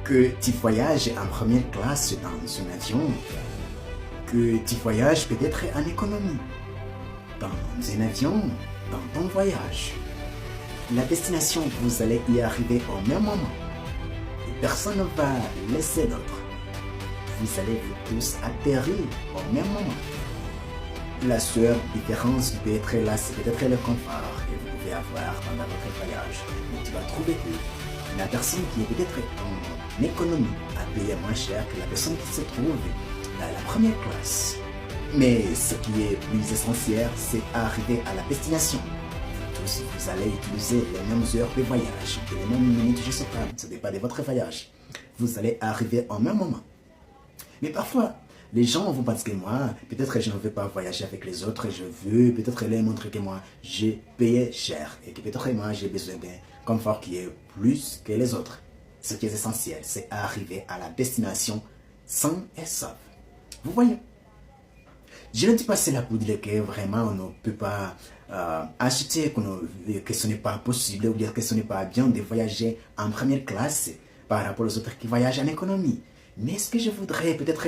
Que tu voyages en première classe dans un avion, que tu voyages peut-être en économie, dans un avion, dans ton voyage. La destination, vous allez y arriver au même moment. Et personne ne va laisser d'autre. Vous allez vous tous atterrir au même moment. La seule différence peut être là, c'est peut-être le confort que vous pouvez avoir pendant votre voyage. Mais tu vas trouver que la personne qui est peut-être en économie a payé moins cher que la personne qui se trouve dans la première classe. Mais ce qui est plus essentiel, c'est arriver à la destination. Vous tous, vous allez utiliser les mêmes heures de voyage, les mêmes minutes, je ne sais pas, ça dépend de votre voyage. Vous allez arriver au même moment. Mais parfois, les gens vont penser que moi, peut-être que je ne veux pas voyager avec les autres, je veux peut-être leur montrer que moi, j'ai payé cher et que peut-être moi, j'ai besoin d'un confort qui est plus que les autres. Ce qui est essentiel, c'est arriver à la destination sain et sauf. Vous voyez? Je ne dis pas cela pour dire que vraiment on ne peut pas acheter, que ce n'est pas possible ou bien que ce n'est pas bien de voyager en première classe par rapport aux autres qui voyagent en économie. Mais ce que je voudrais peut-être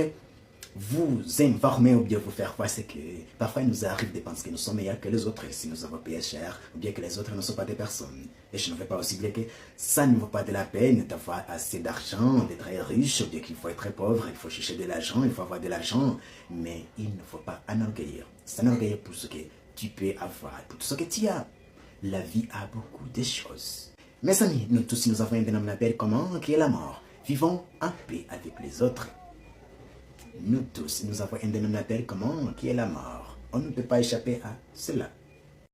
vous informer ou bien vous faire voir, c'est que parfois il nous arrive de penser que nous sommes meilleurs que les autres si nous avons payé cher ou bien que les autres ne sont pas des personnes. Et je ne veux pas aussi dire que ça ne vaut pas de la peine d'avoir assez d'argent, d'être riche ou bien qu'il faut être pauvre, il faut chercher de l'argent, il faut avoir de l'argent. Mais il ne faut pas enorgueillir. S'enorgueillir pour ce que tu peux avoir, pour tout ce que tu as. La vie a beaucoup de choses. Mes amis, nous tous nous avons un dénominateur commun qui est la mort. Vivons en paix avec les autres. Nous tous, nous avons un dénominateur commun qui est la mort. On ne peut pas échapper à cela.